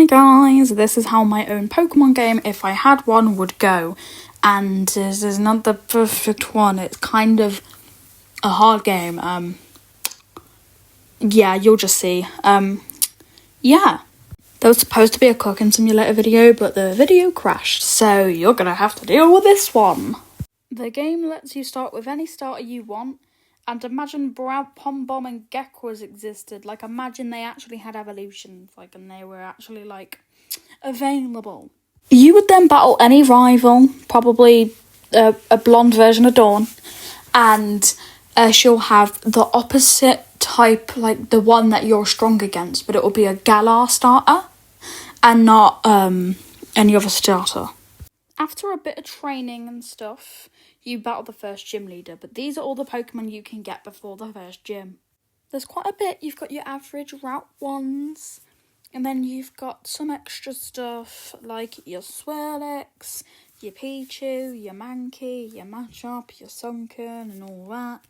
Hi guys, this is how my own Pokemon game, if I had one, would go. And this is not the perfect one, it's kind of a hard game. Yeah, you'll just see. Yeah. There was supposed to be a cooking simulator video, but the video crashed, so you're gonna have to deal with this one. The game lets you start with any starter you want, and imagine Pom Bomb and Gekwas existed. Like, imagine they actually had evolutions, and they were actually, available. You would then battle any rival, probably a blonde version of Dawn, and she'll have the opposite type, the one that you're strong against, but it will be a Galar starter, and not any other starter. After a bit of training and stuff, you battle the first gym leader, but these are all the Pokemon you can get before the first gym. There's quite a bit. You've got your average Route 1s, and then you've got some extra stuff like your Swirlix, your Pichu, your Mankey, your Machop, your Sunken, and all that.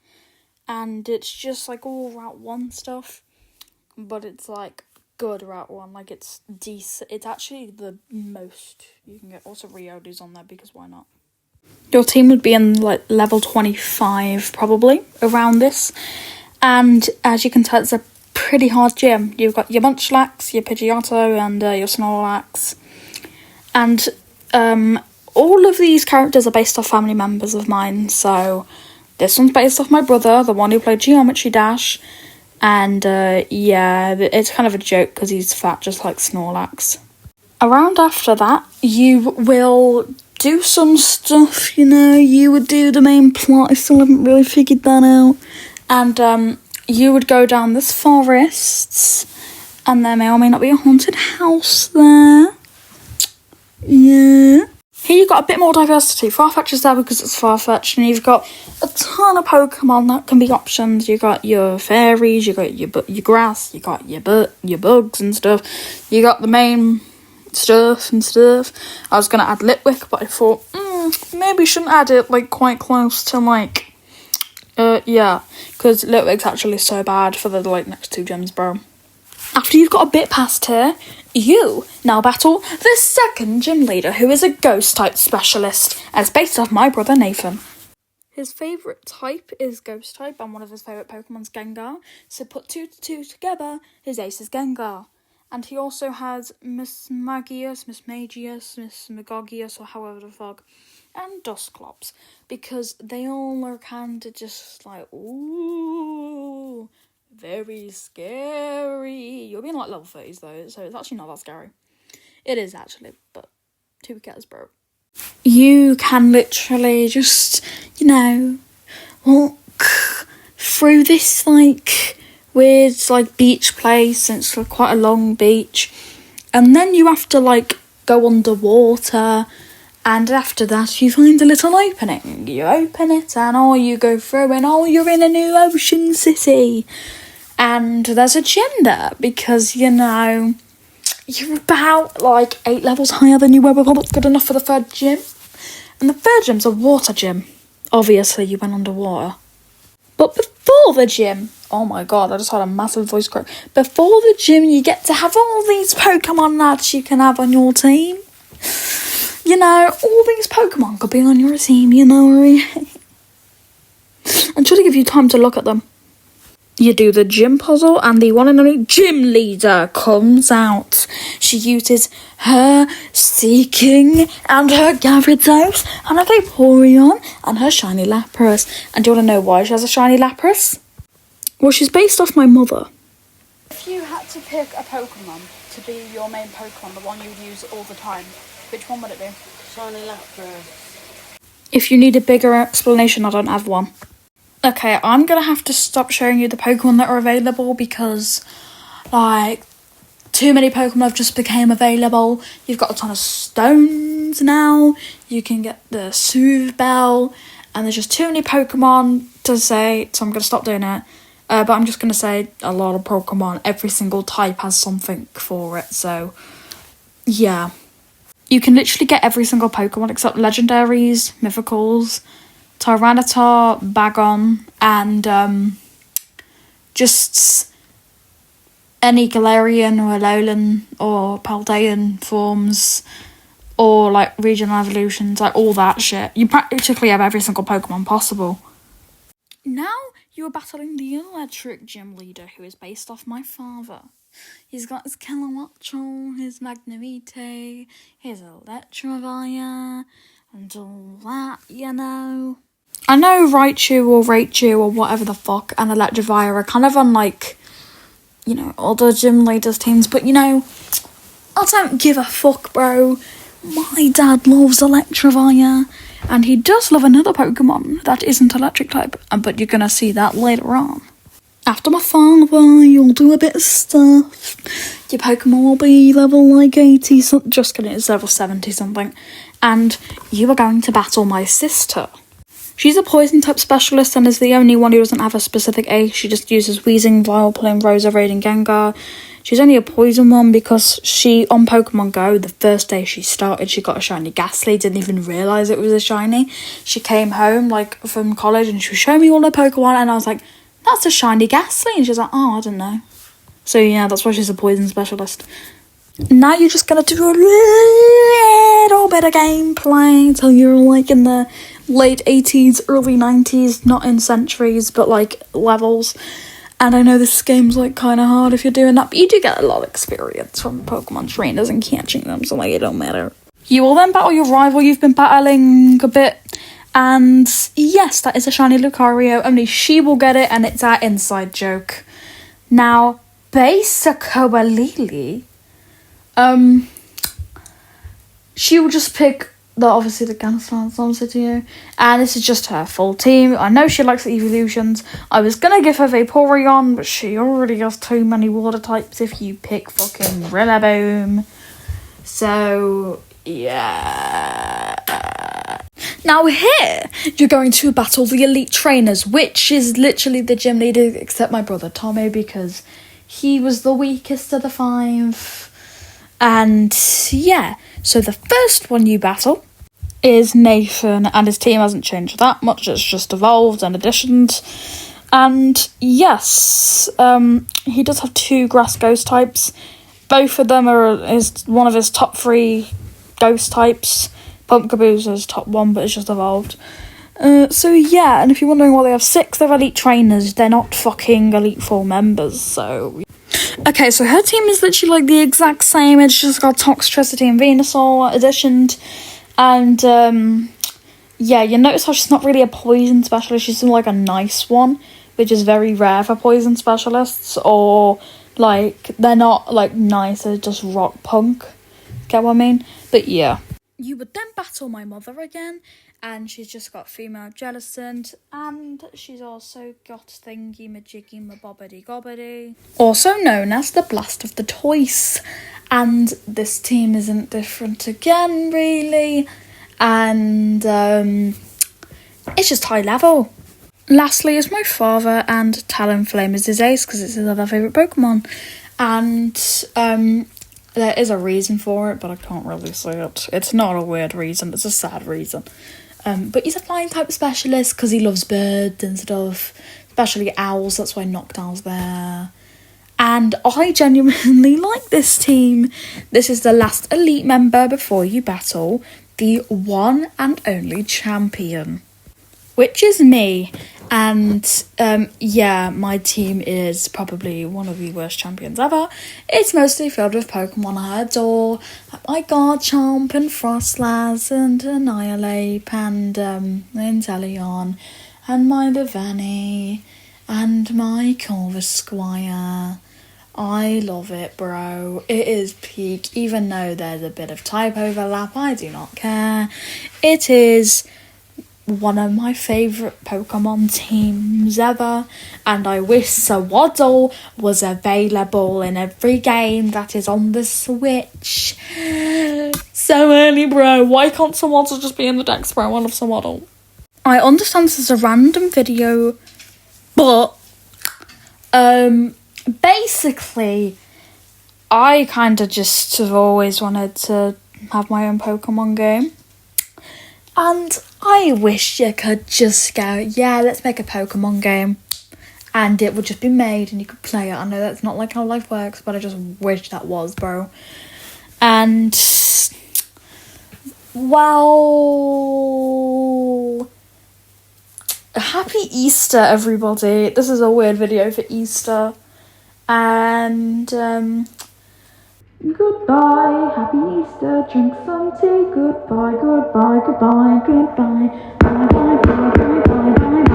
And it's just all Route 1 stuff, but it's good Route 1, it's decent. It's actually the most you can get. Also Riolu's on there because why not? Your team would be in level 25 probably around this, and as you can tell, it's a pretty hard gym. You've got your Munchlax, your Pidgeotto, and your Snorlax, and all of these characters are based off family members of mine. So this one's based off my brother, the one who played Geometry Dash. And, yeah, it's kind of a joke because he's fat just like Snorlax. Around after that, you will do some stuff, you would do the main plot. I still haven't really figured that out. And, you would go down this forest, and there may or may not be a haunted house there. Yeah. Here you've got a bit more diversity. Farfetch is there because it's Farfetch, and you've got a ton of Pokemon that can be options. You got your fairies, you got your grass, you got your bugs and stuff. You got the main stuff and stuff. I was gonna add Litwick, but I thought maybe shouldn't add it quite close to yeah, because Litwick's actually so bad for the next two gems, bro. After you've got a bit past here, you now battle the second gym leader, who is a Ghost-type specialist, as based off my brother Nathan. His favourite type is Ghost-type, and one of his favourite Pokemon's Gengar, so put 2 to 2 together, his ace is Gengar. And he also has Miss Magius, Miss Megagius, or however the fuck, and Dusclops, because they all are kind of just ooh, very scary. You'll be in level 30s though, so it's actually not that scary. It is actually, but who cares, bro? You can literally just, walk through this weird beach place, and it's quite a long beach, and then you have to go underwater, and after that you find a little opening. You open it, and you go through, and you're in a new ocean city. And there's a gym there because, you're about 8 levels higher than you were before. That's good enough for the third gym. And the third gym's a water gym. Obviously, you went underwater. But before the gym, oh my god, I just had a massive voice crack. Before the gym, you get to have all these Pokemon that you can have on your team. All these Pokemon could be on your team, I'm trying to give you time to look at them. You do the gym puzzle, and the one and only gym leader comes out. She uses her Seeking and her Gyarados and her Vaporeon and her shiny Lapras. And do you want to know why she has a shiny Lapras? Well, she's based off my mother. If you had to pick a Pokemon to be your main Pokemon, the one you would use all the time, which one would it be? Shiny Lapras. If you need a bigger explanation, I don't have one. Okay, I'm going to have to stop showing you the Pokemon that are available because, too many Pokemon have just became available. You've got a ton of stones now. You can get the Soothe Bell, and there's just too many Pokemon to say, so I'm going to stop doing it. But I'm just going to say a lot of Pokemon. Every single type has something for it, so, yeah. You can literally get every single Pokemon except Legendaries, Mythicals, Tyranitar, Bagon, and just any Galarian or Alolan or Paldean forms, or like regional evolutions, like all that shit. You practically have every single Pokemon possible. Now you are battling the electric gym leader, who is based off my father. He's got his Kilowattrel, his Magnemite, his Electivire, and all that, you know. I know Raichu or Raichu or whatever the fuck and Electivire are kind of on, like, you know, other gym leaders' teams, but, you know, I don't give a fuck, bro. My dad loves Electivire, and he does love another Pokemon that isn't electric type, but you're gonna see that later on. After my father, you'll do a bit of stuff. Your Pokemon will be level like 80, just kidding, it's level 70 something. And you are going to battle my sister. She's a poison type specialist and is the only one who doesn't have a specific ace. She just uses Weezing, Vileplume, Rosa, and Gengar. She's only a poison one because she, on Pokemon Go, the first day she started, she got a shiny Ghastly, didn't even realise it was a shiny. She came home, like, from college and she was showing me all her Pokemon and I was like, that's a shiny Ghastly. And she's like, oh, I don't know. So, yeah, that's why she's a poison specialist. Now you're just going to do a little bit of gameplay until you're, like, in the late 80s, early 90s, not in centuries, but, like, levels. And I know this game's, like, kind of hard if you're doing that, but you do get a lot of experience from Pokemon trainers and catching them, so, like, it don't matter. You will then battle your rival you've been battling a bit. And yes, that is a shiny Lucario, only she will get it, and it's our inside joke. Now, Basicoa Lily, she will just pick obviously the Ganaslan City, and this is just her full team. I know she likes the evolutions. I was gonna give her Vaporeon, but she already has too many water types if you pick fucking Rillaboom. So, yeah. Now here, you're going to battle the elite trainers, which is literally the gym leader, except my brother Tommy, because he was the weakest of the 5. And yeah, so the first one you battle is Nathan, and his team hasn't changed that much, it's just evolved and additioned. And yes, he does have 2 grass ghost types. Both of them are one of his top 3 ghost types. Pumpkaboo's is top 1, but it's just evolved. So yeah, and if you're wondering why they have 6, they're elite trainers. They're not fucking Elite 4 members, so... Okay, so her team is literally like the exact same. It's just got Toxtricity and Venusaur additioned. And, yeah, you notice how she's not really a poison specialist. She's like a nice one, which is very rare for poison specialists. Or, like, they're not, like, nice, they're just rock punk. Get what I mean? But yeah. You would then battle my mother again, and she's just got female Jellicent, and she's also got Thingy Majiggy Mabobbity Gobbity, also known as the Blast of the Toys. And this team isn't different again, really, and it's just high level. Lastly is my father, and Talonflame is his ace because it's his other favourite Pokemon, and there is a reason for it, but I can't really say it. It's not a weird reason, it's a sad reason. But he's a flying type specialist because he loves birds and stuff, especially owls, that's why Noctowl's there. And I genuinely like this team. This is the last elite member before you battle the one and only champion, which is me. And yeah, my team is probably one of the worst champions ever. It's mostly filled with Pokemon I adore, like my Garchomp and Frostlass and Annihilate and Inteleon and my Leavanny and my Corvisquire. I love it, bro. It is peak, even though there's a bit of type overlap, I do not care. It is one of my favourite Pokemon teams ever, and I wish Sawaddle was available in every game that is on the Switch. So early, bro. Why can't Sawaddle just be in the Dex, bro? I love Sawaddle. I understand this is a random video, but basically I kind of just have always wanted to have my own Pokemon game. And I wish you could just go, yeah, let's make a Pokemon game. and it would just be made and you could play it. I know that's not like how life works, but I just wish that was, bro. And well, happy Easter, everybody. This is a weird video for Easter. And goodbye, happy Easter, drink some tea, goodbye, goodbye, goodbye, goodbye, bye, bye, bye, bye, bye, bye, bye.